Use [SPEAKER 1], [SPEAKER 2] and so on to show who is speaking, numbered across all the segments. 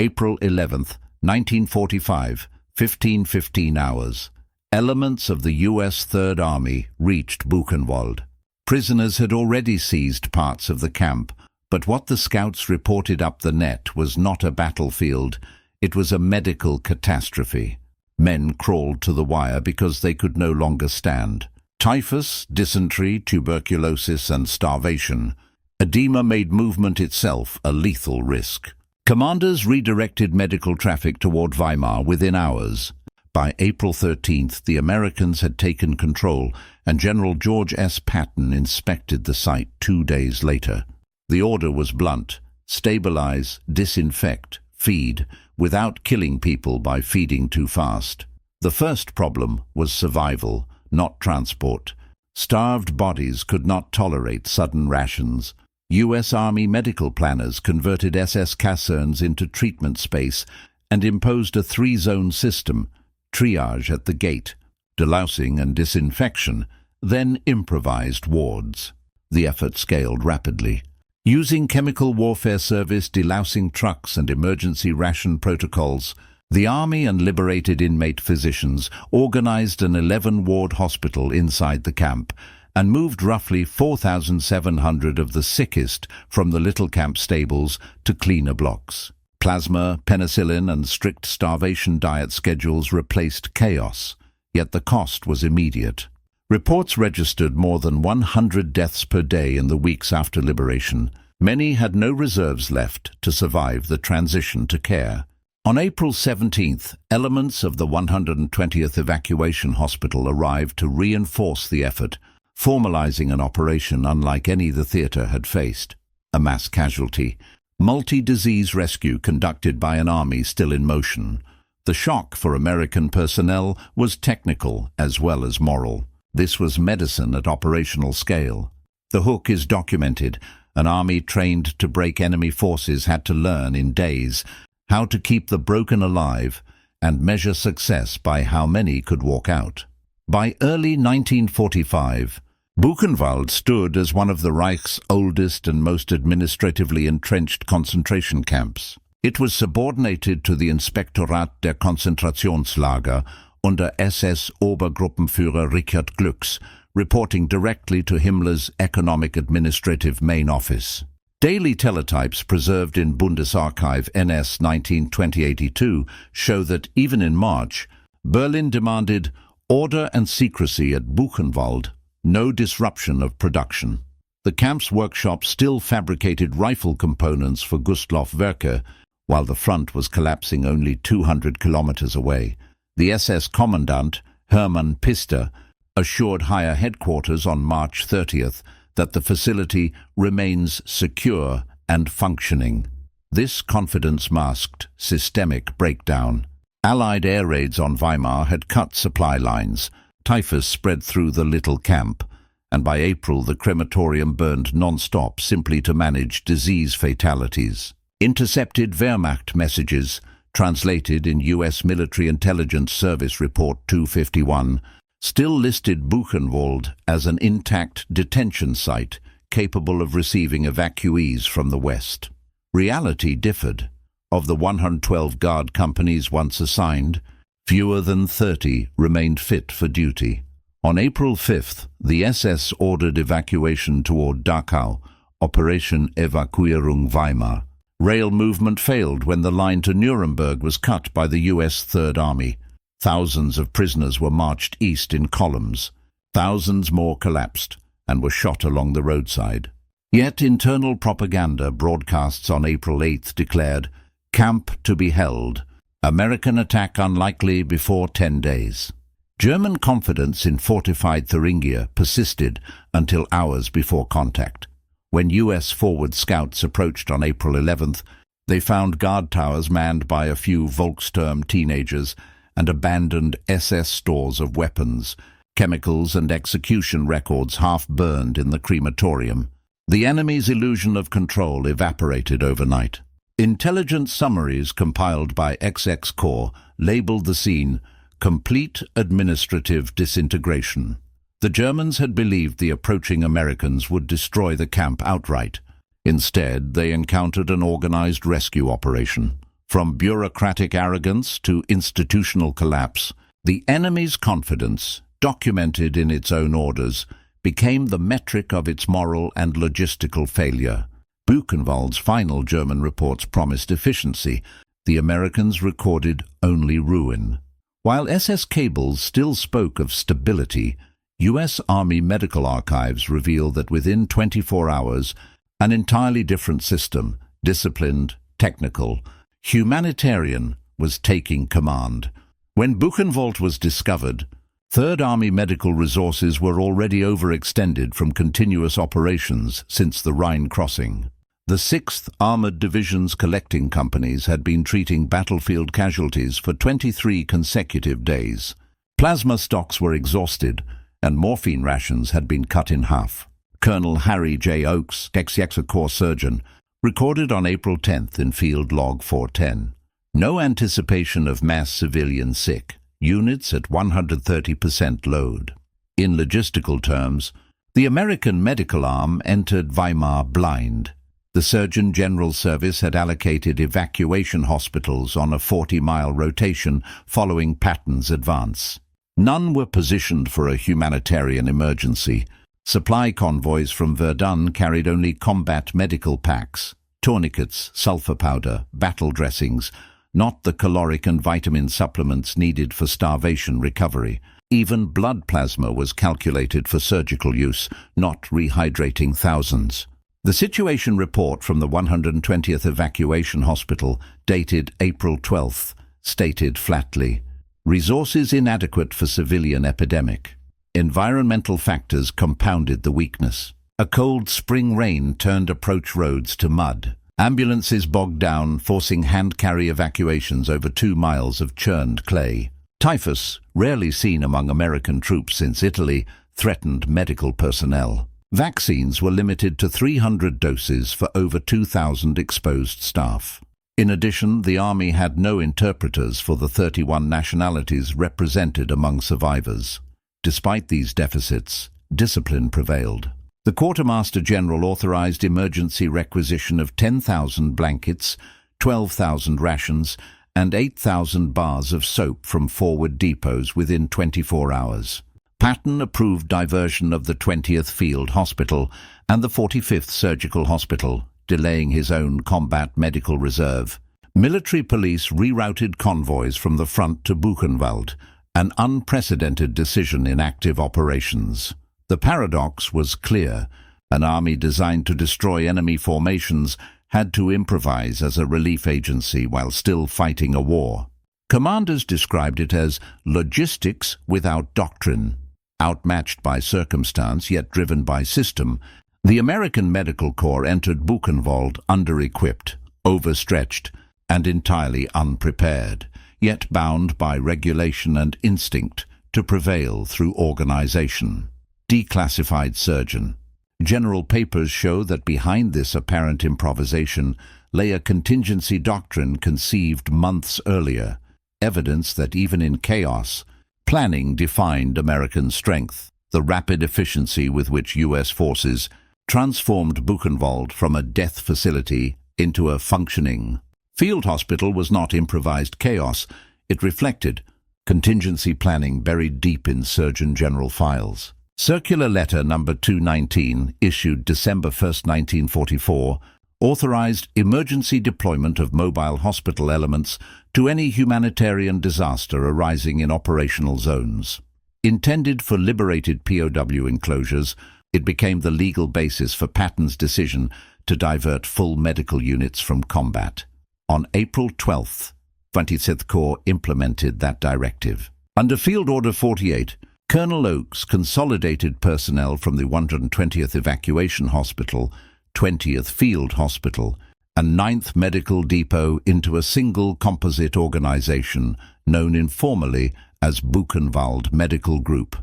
[SPEAKER 1] April 11th, 1945, 15:15 hours. Elements of the U.S. Third Army reached Buchenwald. Prisoners had already seized parts of the camp, but what the scouts reported up the net was not a battlefield, it was a medical catastrophe. Men crawled to the wire because they could no longer stand. Typhus, dysentery, tuberculosis and starvation. Edema made movement itself a lethal risk. Commanders redirected medical traffic toward Weimar within hours. By April 13th, the Americans had taken control, and General George S. Patton inspected the site 2 days later. The order was blunt: stabilize, disinfect, feed, without killing people by feeding too fast. The first problem was survival, not transport. Starved bodies could not tolerate sudden rations. U.S. Army medical planners converted SS casernes into treatment space and imposed a 3-zone system: triage at the gate, delousing and disinfection, then improvised wards. The effort scaled rapidly. Using chemical warfare service delousing trucks and emergency ration protocols, the Army and liberated inmate physicians organized an 11-ward hospital inside the camp and moved roughly 4,700 of the sickest from the little camp stables to cleaner blocks. Plasma, penicillin and strict starvation diet schedules replaced chaos, yet the cost was immediate. Reports registered more than 100 deaths per day in the weeks after liberation. Many had no reserves left to survive the transition to care. On April 17th, elements of the 120th Evacuation Hospital arrived to reinforce the effort, formalizing an operation unlike any the theater had faced. A mass casualty. Multi-disease rescue conducted by an army still in motion. The shock for American personnel was technical as well as moral. This was medicine at operational scale. The hook is documented. An army trained to break enemy forces had to learn in days how to keep the broken alive and measure success by how many could walk out. By early 1945, Buchenwald stood as one of the Reich's oldest and most administratively entrenched concentration camps. It was subordinated to the Inspektorat der Konzentrationslager under SS Obergruppenführer Richard Glücks, reporting directly to Himmler's Economic Administrative Main Office. Daily teletypes preserved in Bundesarchiv NS 1920-82 show that even in March, Berlin demanded order and secrecy at Buchenwald, no disruption of production. The camp's workshop still fabricated rifle components for Gustloff Werke, while the front was collapsing only 200 kilometers away. The SS commandant, Hermann Pister, assured higher headquarters on March 30th that the facility remains secure and functioning. This confidence masked systemic breakdown. Allied air raids on Weimar had cut supply lines. Typhus spread through the little camp, and by April the crematorium burned non-stop simply to manage disease fatalities. Intercepted Wehrmacht messages, translated in U.S. Military Intelligence Service Report 251, still listed Buchenwald as an intact detention site capable of receiving evacuees from the west. Reality differed. Of the 112 guard companies once assigned, fewer than 30 remained fit for duty. On April 5th, the SS ordered evacuation toward Dachau, Operation Evakuierung Weimar. Rail movement failed when the line to Nuremberg was cut by the U.S. Third Army. Thousands of prisoners were marched east in columns. Thousands more collapsed and were shot along the roadside. Yet internal propaganda broadcasts on April 8th declared, "Camp to be held. American attack unlikely before 10 days." German confidence in fortified Thuringia persisted until hours before contact. When U.S. forward scouts approached on April 11th, they found guard towers manned by a few Volkssturm teenagers and abandoned SS stores of weapons, chemicals and execution records half burned in the crematorium. The enemy's illusion of control evaporated overnight. Intelligence summaries compiled by XX Corps labeled the scene "complete administrative disintegration." The Germans had believed the approaching Americans would destroy the camp outright. Instead, they encountered an organized rescue operation. From bureaucratic arrogance to institutional collapse, the enemy's confidence, documented in its own orders, became the metric of its moral and logistical failure. Buchenwald's final German reports promised efficiency. The Americans recorded only ruin. While SS cables still spoke of stability, U.S. Army medical archives reveal that within 24 hours, an entirely different system, disciplined, technical, humanitarian, was taking command. When Buchenwald was discovered, Third Army medical resources were already overextended from continuous operations since the Rhine crossing. The 6th Armored Division's collecting companies had been treating battlefield casualties for 23 consecutive days. Plasma stocks were exhausted, and morphine rations had been cut in half. Colonel Harry J. Oakes, ex-Corps surgeon, recorded on April 10th in Field Log 410. No anticipation of mass civilian sick. Units at 130% load. In logistical terms, the American medical arm entered Weimar blind. The Surgeon General Service had allocated evacuation hospitals on a 40-mile rotation following Patton's advance. None were positioned for a humanitarian emergency. Supply convoys from Verdun carried only combat medical packs, tourniquets, sulfur powder, battle dressings, not the caloric and vitamin supplements needed for starvation recovery. Even blood plasma was calculated for surgical use, not rehydrating thousands. The situation report from the 120th Evacuation Hospital, dated April 12th, stated flatly, "Resources inadequate for civilian epidemic. Environmental factors compounded the weakness. A cold spring rain turned approach roads to mud. Ambulances bogged down, forcing hand-carry evacuations over 2 miles of churned clay. Typhus, rarely seen among American troops since Italy, threatened medical personnel. Vaccines were limited to 300 doses for over 2,000 exposed staff. In addition, the Army had no interpreters for the 31 nationalities represented among survivors. Despite these deficits, discipline prevailed. The Quartermaster General authorized emergency requisition of 10,000 blankets, 12,000 rations, and 8,000 bars of soap from forward depots within 24 hours. Patton approved diversion of the 20th Field Hospital and the 45th Surgical Hospital, delaying his own combat medical reserve. Military police rerouted convoys from the front to Buchenwald, an unprecedented decision in active operations. The paradox was clear. An army designed to destroy enemy formations had to improvise as a relief agency while still fighting a war. Commanders described it as logistics without doctrine. Outmatched by circumstance yet driven by system, the American Medical Corps entered Buchenwald under-equipped, overstretched, and entirely unprepared, yet bound by regulation and instinct to prevail through organization. Declassified surgeon. General papers show that behind this apparent improvisation lay a contingency doctrine conceived months earlier, evidence that even in chaos, planning defined American strength. The rapid efficiency with which U.S. forces transformed Buchenwald from a death facility into a functioning field hospital was not improvised chaos. It reflected contingency planning buried deep in Surgeon General files. Circular Letter No. 219, issued December 1, 1944, authorized emergency deployment of mobile hospital elements to any humanitarian disaster arising in operational zones. Intended for liberated POW enclosures, it became the legal basis for Patton's decision to divert full medical units from combat. On April 12th, 25th Corps implemented that directive. Under Field Order 48, Colonel Oakes consolidated personnel from the 120th Evacuation Hospital, 20th Field Hospital, and 9th Medical Depot into a single composite organization known informally as Buchenwald Medical Group.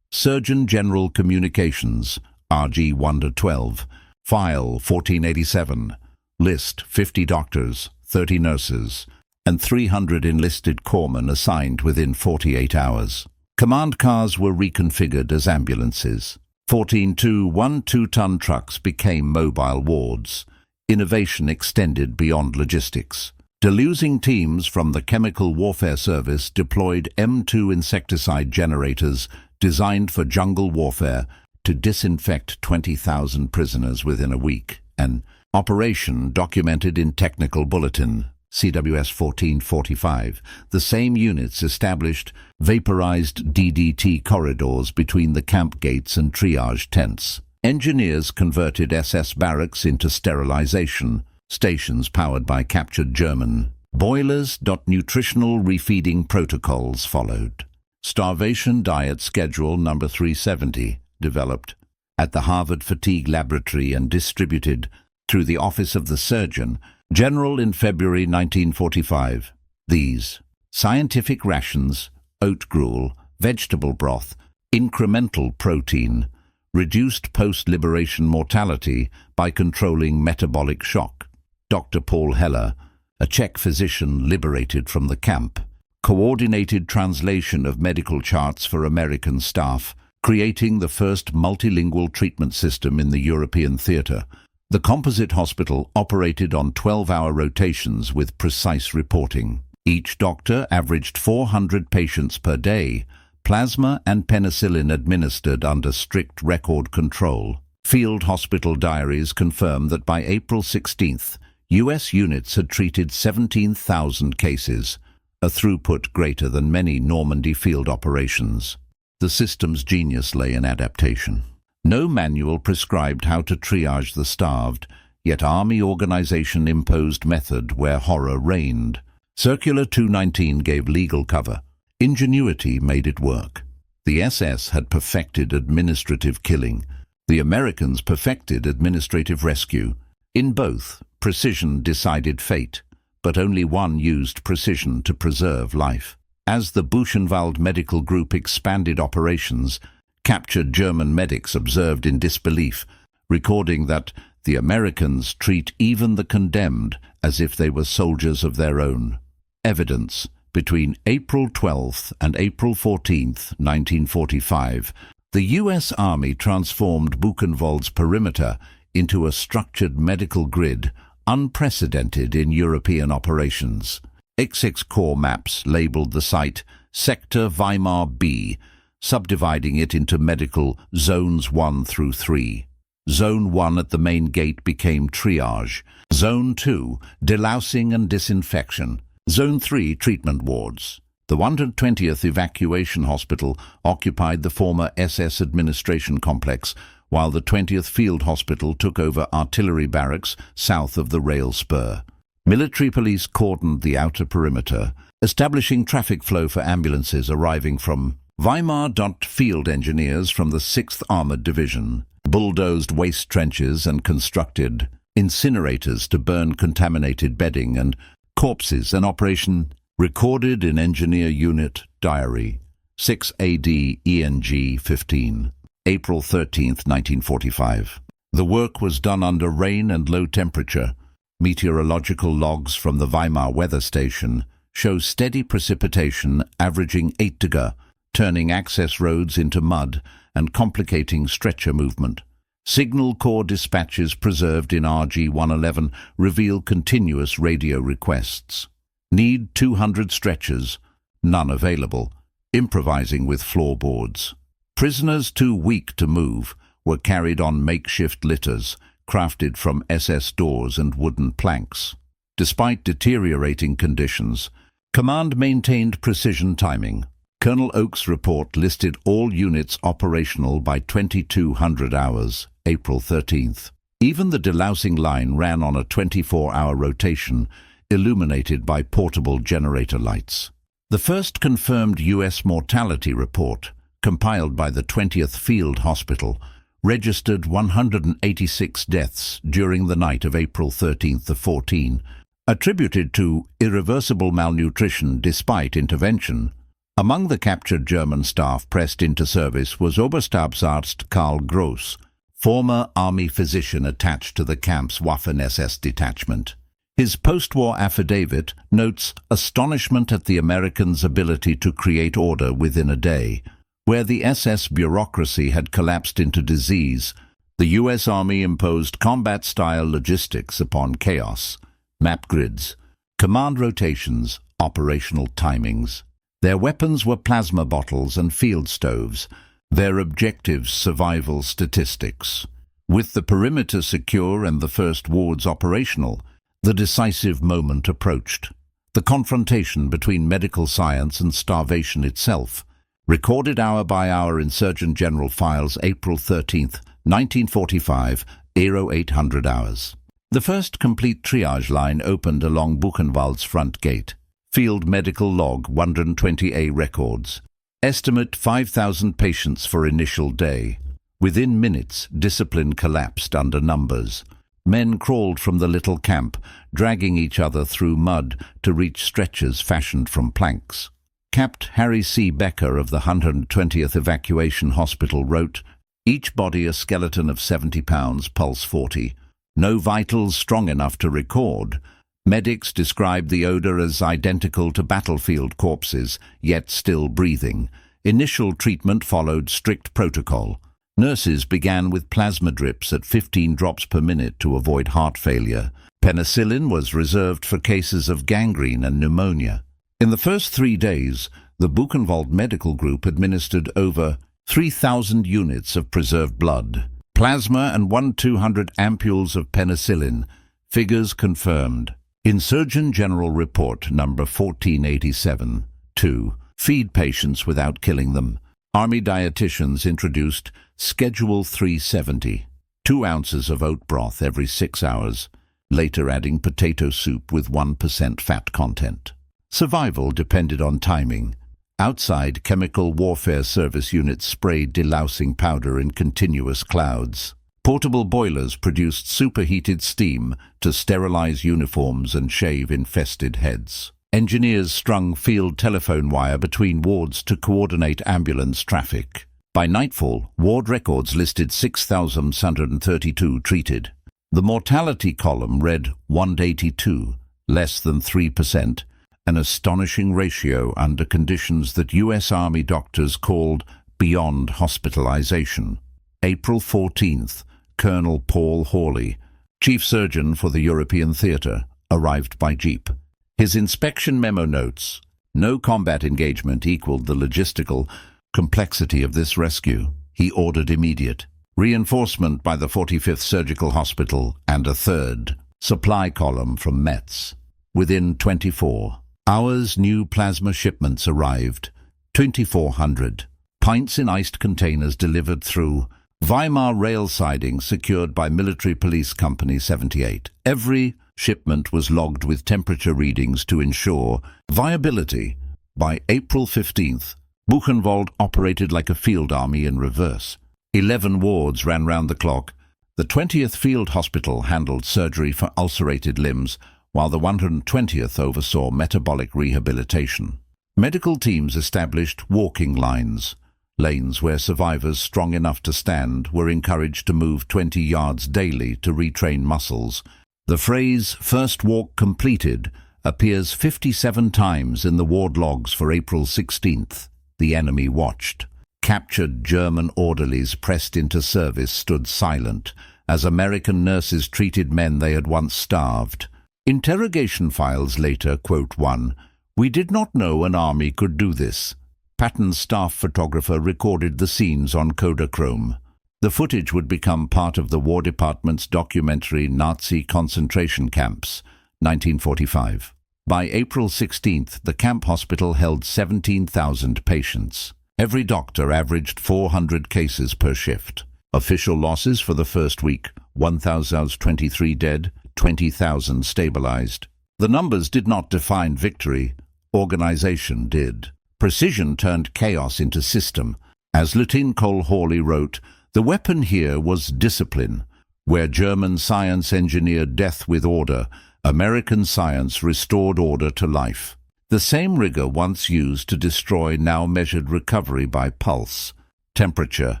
[SPEAKER 1] Surgeon General Communications, RG 1-12, File 1487, List 50 doctors, 30 nurses, and 300 enlisted corpsmen assigned within 48 hours. Command cars were reconfigured as ambulances. 14 2-1-2-ton trucks became mobile wards. Innovation extended beyond logistics. Delousing teams from the Chemical Warfare Service deployed M2 insecticide generators designed for jungle warfare to disinfect 20,000 prisoners within a week. An operation documented in Technical Bulletin, CWS 1445. The same units established vaporized DDT corridors between the camp gates and triage tents. Engineers converted SS barracks into sterilization stations powered by captured German boilers. Nutritional refeeding protocols followed. Starvation diet schedule number 370, developed at the Harvard Fatigue Laboratory and distributed through the Office of the Surgeon General in February 1945. These scientific rations: oat gruel, vegetable broth, incremental protein, reduced post-liberation mortality by controlling metabolic shock. Dr. Paul Heller, a Czech physician liberated from the camp, coordinated translation of medical charts for American staff, creating the first multilingual treatment system in the European theatre. The composite hospital operated on 12-hour rotations with precise reporting. Each doctor averaged 400 patients per day, plasma and penicillin administered under strict record control. Field hospital diaries confirm that by April 16th, U.S. units had treated 17,000 cases, a throughput greater than many Normandy field operations. The system's genius lay in adaptation. No manual prescribed how to triage the starved, yet Army organization imposed method where horror reigned. Circular 219 gave legal cover. Ingenuity made it work. The SS had perfected administrative killing. The Americans perfected administrative rescue. In both, precision decided fate, but only one used precision to preserve life. As the Buchenwald medical group expanded operations, captured German medics observed in disbelief, recording that the Americans treat even the condemned as if they were soldiers of their own. Evidence: between April 12th and April 14th, 1945, the U.S. Army transformed Buchenwald's perimeter into a structured medical grid unprecedented in European operations. XX Corps maps labeled the site Sector Weimar B, subdividing it into medical zones 1 through 3. Zone 1 at the main gate became triage. Zone 2, delousing and disinfection. Zone 3, treatment wards. The 120th Evacuation Hospital occupied the former SS administration complex, while the 20th Field Hospital took over artillery barracks south of the rail spur. Military police cordoned the outer perimeter, establishing traffic flow for ambulances arriving from Weimar. Field engineers from the 6th Armored Division bulldozed waste trenches and constructed incinerators to burn contaminated bedding and corpses. An operation recorded in Engineer Unit Diary, 6 AD ENG 15, April 13, 1945. The work was done under rain and low temperature. Meteorological logs from the Weimar weather station show steady precipitation averaging 8 Tg, turning access roads into mud and complicating stretcher movement. Signal Corps dispatches preserved in RG 111 reveal continuous radio requests. Need 200 stretchers, none available. Improvising with floorboards. Prisoners too weak to move were carried on makeshift litters, crafted from SS doors and wooden planks. Despite deteriorating conditions, command maintained precision timing. Colonel Oak's report listed all units operational by 2200 hours, April 13th. Even the delousing line ran on a 24-hour rotation, illuminated by portable generator lights. The first confirmed U.S. mortality report, compiled by the 20th Field Hospital, registered 186 deaths during the night of April 13th to 14, attributed to irreversible malnutrition despite intervention. Among the captured German staff pressed into service was Oberstabsarzt Karl Gross, former army physician attached to the camp's Waffen-SS detachment. His post-war affidavit notes astonishment at the Americans' ability to create order within a day. Where the SS bureaucracy had collapsed into disease, the U.S. Army imposed combat-style logistics upon chaos. Map grids, Command rotations, operational timings. Their weapons were plasma bottles and field stoves. Their objectives, survival statistics. With the perimeter secure and the first wards operational, the decisive moment approached. The confrontation between medical science and starvation itself. Recorded hour by hour in Surgeon General files, April 13th, 1945, 0800 hours. The first complete triage line opened along Buchenwald's front gate. Field Medical Log 120A records. Estimate 5,000 patients for initial day. Within minutes, discipline collapsed under numbers. Men crawled from the little camp, dragging each other through mud to reach stretchers fashioned from planks. Capt. Harry C. Becker of the 120th Evacuation Hospital wrote, "Each body a skeleton of 70 pounds, pulse 40. No vitals strong enough to record. Medics described the odor as identical to battlefield corpses, yet still breathing. Initial treatment followed strict protocol. Nurses began with plasma drips at 15 drops per minute to avoid heart failure. Penicillin was reserved for cases of gangrene and pneumonia. In the first 3 days, the Buchenwald Medical Group administered over 3,000 units of preserved blood, plasma and 1/200 ampules of penicillin, figures confirmed. In Surgeon General Report number 1487, 2. Feed patients without killing them. Army dietitians introduced Schedule 370, 2 ounces of oat broth every 6 hours, later adding potato soup with 1% fat content. Survival depended on timing. Outside, chemical warfare service units sprayed delousing powder in continuous clouds. Portable boilers produced superheated steam to sterilize uniforms and shave infested heads. Engineers strung field telephone wire between wards to coordinate ambulance traffic. By nightfall, ward records listed 6,632 treated. The mortality column read 182, less than 3%, an astonishing ratio under conditions that U.S. Army doctors called beyond hospitalization. April 14th, Colonel Paul Hawley, chief surgeon for the European theater, arrived by jeep. His inspection memo notes, no combat engagement equaled the logistical complexity of this rescue. He ordered immediate reinforcement by the 45th Surgical Hospital and a third supply column from Metz. Within 24 hours, new plasma shipments arrived, 2,400. Pints in iced containers delivered through Weimar rail siding secured by Military Police Company 78. Every shipment was logged with temperature readings to ensure viability. By April 15th, Buchenwald operated like a field army in reverse. 11 wards ran round the clock. The 20th Field Hospital handled surgery for ulcerated limbs, while the 120th oversaw metabolic rehabilitation. Medical teams established walking lines. Lanes where survivors strong enough to stand were encouraged to move 20 yards daily to retrain muscles. The phrase "first walk completed" appears 57 times in the ward logs for April 16th. The enemy watched. Captured German orderlies pressed into service stood silent as American nurses treated men they had once starved. Interrogation files later quote one, "We did not know an army could do this." Patton's staff photographer recorded the scenes on Kodachrome. The footage would become part of the War Department's documentary Nazi Concentration Camps, 1945. By April 16th, the camp hospital held 17,000 patients. Every doctor averaged 400 cases per shift. Official losses for the first week, 1,023 dead, 20,000 stabilized. The numbers did not define victory, organization did. Precision turned chaos into system. As Lieutenant Cole Hawley wrote, "The weapon here was discipline. Where German science engineered death with order, American science restored order to life. The same rigor once used to destroy now measured recovery by pulse, temperature,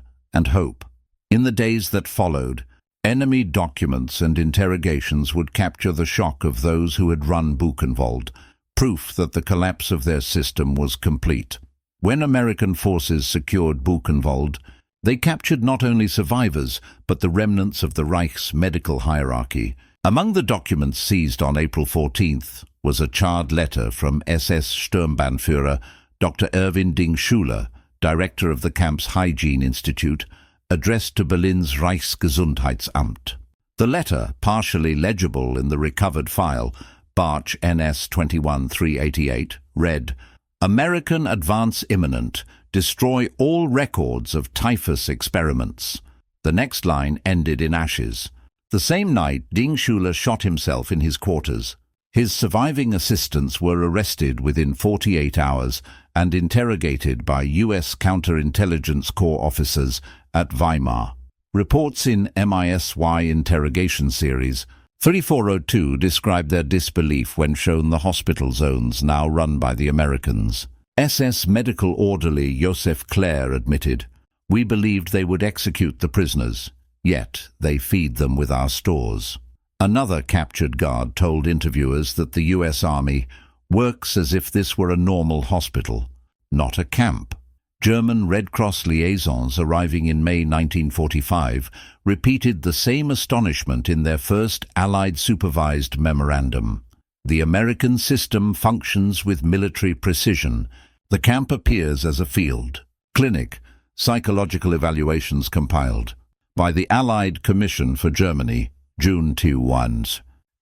[SPEAKER 1] and hope." In the days that followed, enemy documents and interrogations would capture the shock of those who had run Buchenwald, proof that the collapse of their system was complete. When American forces secured Buchenwald, they captured not only survivors, but the remnants of the Reich's medical hierarchy. Among the documents seized on April 14th was a charred letter from SS Sturmbannführer Dr. Erwin Ding Schuler, director of the camp's Hygiene Institute, addressed to Berlin's Reichsgesundheitsamt. The letter, partially legible in the recovered file, Barch NS 21388, read, "American advance imminent. Destroy all records of typhus experiments." The next line ended in ashes. The same night, Ding Schuler shot himself in his quarters. His surviving assistants were arrested within 48 hours and interrogated by U.S. counterintelligence corps officers at Weimar. Reports in MISY interrogation series 3402 describe their disbelief when shown the hospital zones now run by the Americans. SS medical orderly Joseph Clare admitted, "We believed they would execute the prisoners, yet they feed them with our stores." Another captured guard told interviewers that the U.S. Army works as if this were a normal hospital, not a camp. German Red Cross liaisons arriving in May 1945 repeated the same astonishment in their first Allied supervised memorandum. The American system functions with military precision. The camp appears as a field. Clinic, psychological evaluations compiled by the Allied Commission for Germany, June 21,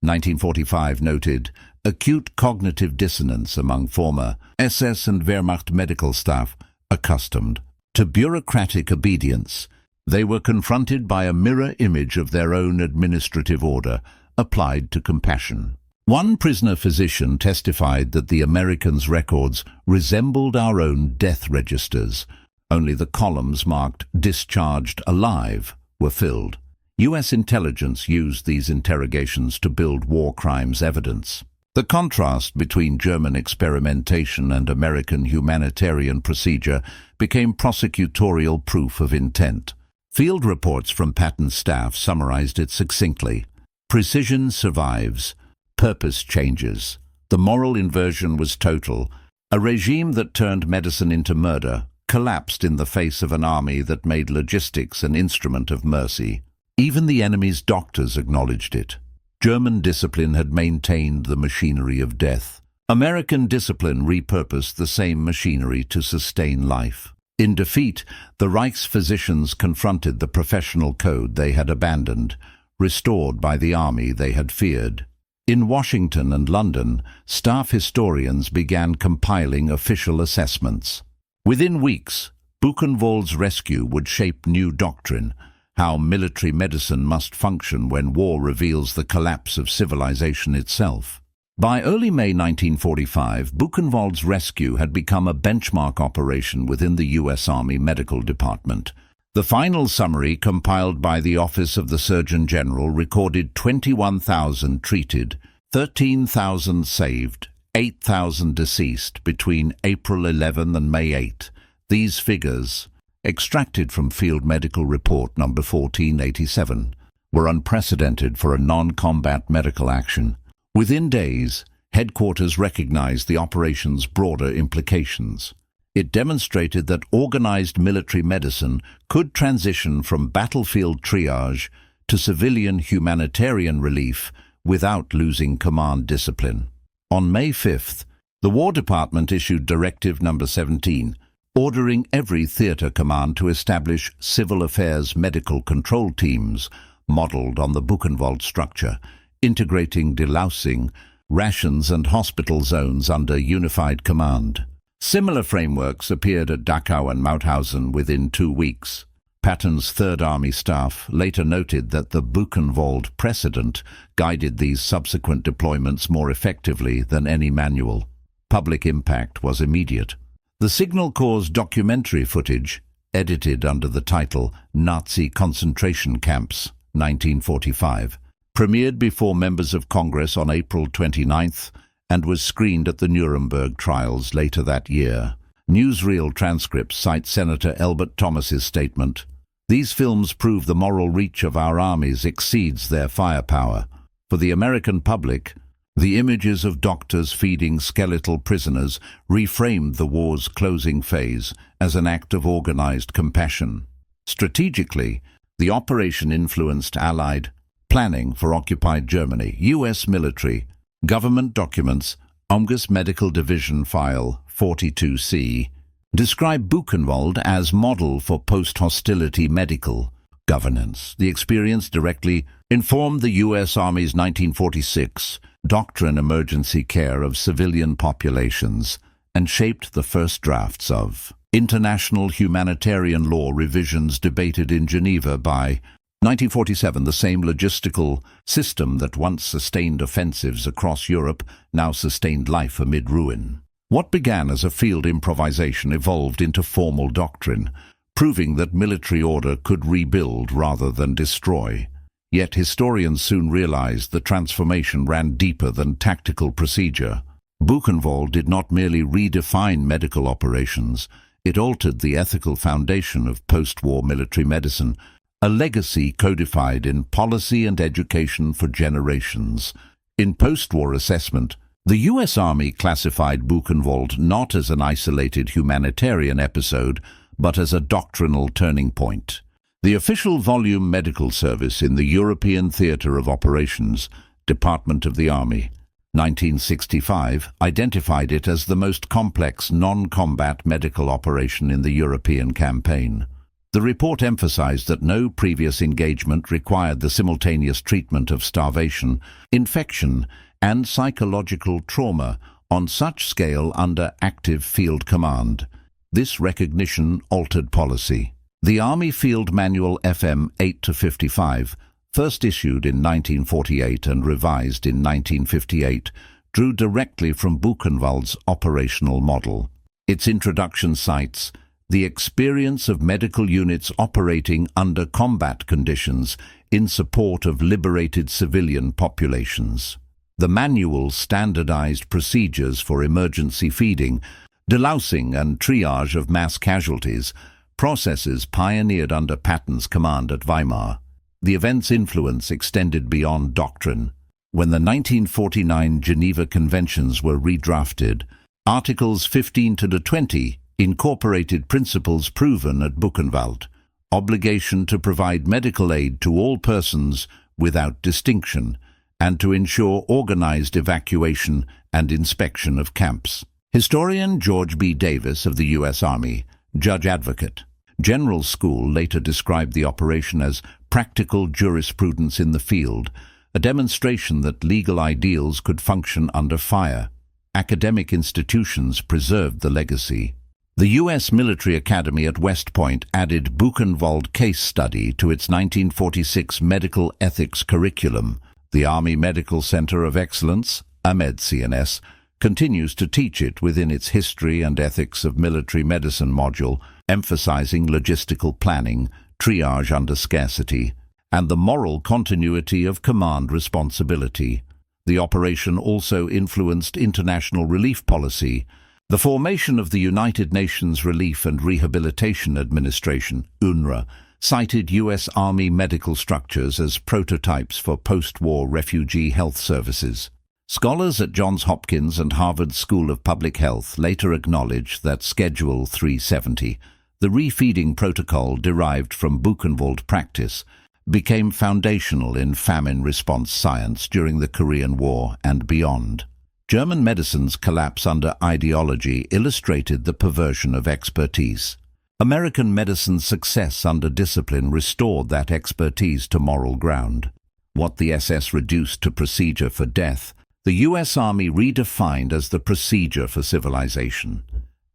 [SPEAKER 1] 1945 noted acute cognitive dissonance among former SS and Wehrmacht medical staff accustomed to bureaucratic obedience. They were confronted by a mirror image of their own administrative order applied to compassion. One prisoner physician testified that the Americans' records resembled our own death registers. Only the columns marked "discharged alive" were filled. U.S. intelligence used these interrogations to build war crimes evidence. The contrast between German experimentation and American humanitarian procedure became prosecutorial proof of intent. Field reports from Patton's staff summarized it succinctly. Precision survives. Purpose changes. The moral inversion was total. A regime that turned medicine into murder collapsed in the face of an army that made logistics an instrument of mercy. Even the enemy's doctors acknowledged it. German discipline had maintained the machinery of death. American discipline repurposed the same machinery to sustain life. In defeat, the Reich's physicians confronted the professional code they had abandoned, restored by the army they had feared. In Washington and London, staff historians began compiling official assessments. Within weeks, Buchenwald's rescue would shape new doctrine, how military medicine must function when war reveals the collapse of civilization itself. By early May 1945, Buchenwald's rescue had become a benchmark operation within the U.S. Army Medical Department. The final summary, compiled by the Office of the Surgeon General, recorded 21,000 treated, 13,000 saved, 8,000 deceased between April 11 and May 8. These figures, extracted from Field Medical Report No. 1487, were unprecedented for a non-combat medical action. Within days, headquarters recognized the operation's broader implications. It demonstrated that organized military medicine could transition from battlefield triage to civilian humanitarian relief without losing command discipline. On May 5th, the War Department issued Directive No. 17, ordering every theater command to establish civil affairs medical control teams modeled on the Buchenwald structure, integrating delousing, rations and hospital zones under unified command. Similar frameworks appeared at Dachau and Mauthausen within 2 weeks. Patton's Third Army staff later noted that the Buchenwald precedent guided these subsequent deployments more effectively than any manual. Public impact was immediate. The Signal Corps' documentary footage, edited under the title Nazi Concentration Camps, 1945, premiered before members of Congress on April 29th and was screened at the Nuremberg trials later that year. Newsreel transcripts cite Senator Elbert Thomas's statement, "These films prove the moral reach of our armies exceeds their firepower. For the American public, the images of doctors feeding skeletal prisoners reframed the war's closing phase as an act of organized compassion." Strategically, the operation influenced Allied Planning for occupied Germany. U.S. military. Government documents. Omgus Medical Division File 42C. Describe Buchenwald as model for post-hostility medical governance. The experience directly informed the U.S. Army's 1946 doctrine emergency care of civilian populations and shaped the first drafts of international humanitarian law revisions debated in Geneva by 1947. The same logistical system that once sustained offensives across Europe now sustained life amid ruin. What began as a field improvisation evolved into formal doctrine, proving that military order could rebuild rather than destroy. Yet historians soon realized the transformation ran deeper than tactical procedure. Buchenwald did not merely redefine medical operations, it altered the ethical foundation of post-war military medicine, a legacy codified in policy and education for generations. In post-war assessment, the U.S. Army classified Buchenwald not as an isolated humanitarian episode, but as a doctrinal turning point. The official volume medical service in the European Theatre of Operations, Department of the Army, 1965, identified it as the most complex non-combat medical operation in the European campaign. The report emphasized that no previous engagement required the simultaneous treatment of starvation, infection, and psychological trauma on such scale under active field command. This recognition altered policy. The Army Field Manual FM 8-55, first issued in 1948 and revised in 1958, drew directly from Buchenwald's operational model. Its introduction cites the experience of medical units operating under combat conditions in support of liberated civilian populations. The manual standardized procedures for emergency feeding, delousing and triage of mass casualties, processes pioneered under Patton's command at Weimar. The event's influence extended beyond doctrine. When the 1949 Geneva Conventions were redrafted, Articles 15-20 incorporated principles proven at Buchenwald: obligation to provide medical aid to all persons without distinction, and to ensure organized evacuation and inspection of camps. Historian George B. Davis of the U.S. Army, Judge Advocate, General School, later described the operation as practical jurisprudence in the field, a demonstration that legal ideals could function under fire. Academic institutions preserved the legacy. The U.S. Military Academy at West Point added Buchenwald case study to its 1946 medical ethics curriculum. The Army Medical Center of Excellence, AMED-CNS, continues to teach it within its History and Ethics of Military Medicine module, emphasizing logistical planning, triage under scarcity, and the moral continuity of command responsibility. The operation also influenced international relief policy. The formation of the United Nations Relief and Rehabilitation Administration, UNRWA, cited U.S. Army medical structures as prototypes for post-war refugee health services. Scholars at Johns Hopkins and Harvard School of Public Health later acknowledged that Schedule 370, the refeeding protocol derived from Buchenwald practice, became foundational in famine response science during the Korean War and beyond. German medicine's collapse under ideology illustrated the perversion of expertise. American medicine's success under discipline restored that expertise to moral ground. What the SS reduced to procedure for death, the U.S. Army redefined as the procedure for civilization.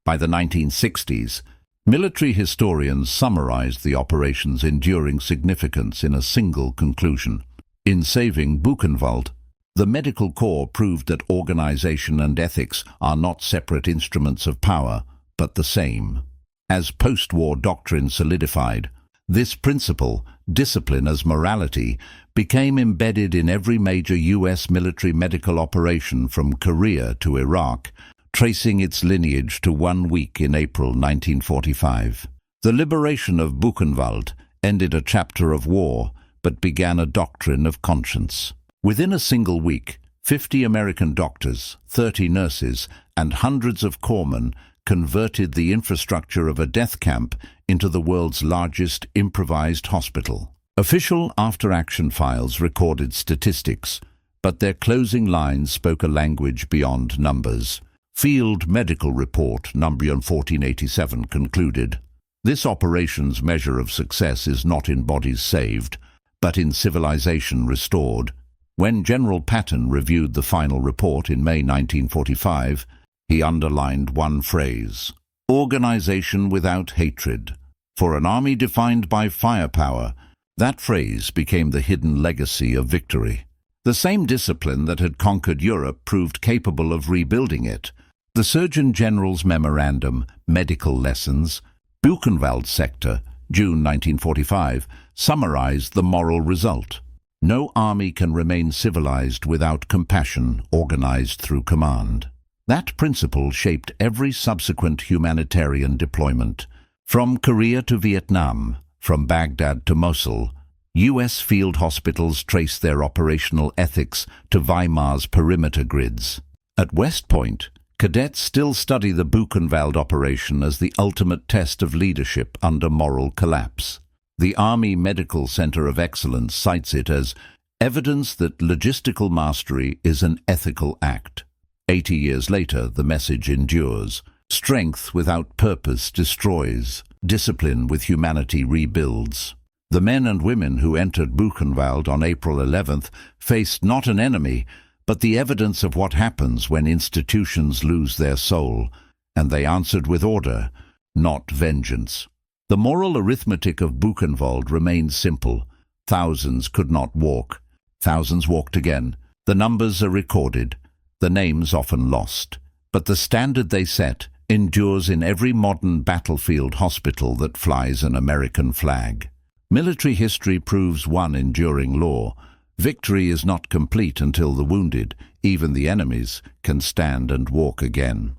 [SPEAKER 1] By the 1960s, military historians summarized the operation's enduring significance in a single conclusion. In saving Buchenwald, the Medical Corps proved that organization and ethics are not separate instruments of power, but the same. As post-war doctrine solidified, this principle, discipline as morality, became embedded in every major U.S. military medical operation from Korea to Iraq, tracing its lineage to 1 week in April 1945. The liberation of Buchenwald ended a chapter of war, but began a doctrine of conscience. Within a single week, 50 American doctors, 30 nurses, and hundreds of corpsmen converted the infrastructure of a death camp into the world's largest improvised hospital. Official after-action files recorded statistics, but their closing lines spoke a language beyond numbers. Field Medical Report number 1487 concluded, "This operation's measure of success is not in bodies saved, but in civilization restored." When General Patton reviewed the final report in May 1945, he underlined one phrase: organization without hatred. For an army defined by firepower, that phrase became the hidden legacy of victory. The same discipline that had conquered Europe proved capable of rebuilding it. The Surgeon General's memorandum, Medical Lessons, Buchenwald Sector, June 1945, summarized the moral result. No army can remain civilized without compassion organized through command. That principle shaped every subsequent humanitarian deployment. From Korea to Vietnam, from Baghdad to Mosul, U.S. field hospitals traced their operational ethics to Weimar's perimeter grids. At West Point, cadets still study the Buchenwald operation as the ultimate test of leadership under moral collapse. The Army Medical Center of Excellence cites it as evidence that logistical mastery is an ethical act. 80 years later, the message endures. Strength without purpose destroys. Discipline with humanity rebuilds. The men and women who entered Buchenwald on April 11th faced not an enemy, but the evidence of what happens when institutions lose their soul, and they answered with order, not vengeance. The moral arithmetic of Buchenwald remained simple. Thousands could not walk. Thousands walked again. The numbers are recorded, the names often lost. But the standard they set endures in every modern battlefield hospital that flies an American flag. Military history proves one enduring law. Victory is not complete until the wounded, even the enemies, can stand and walk again.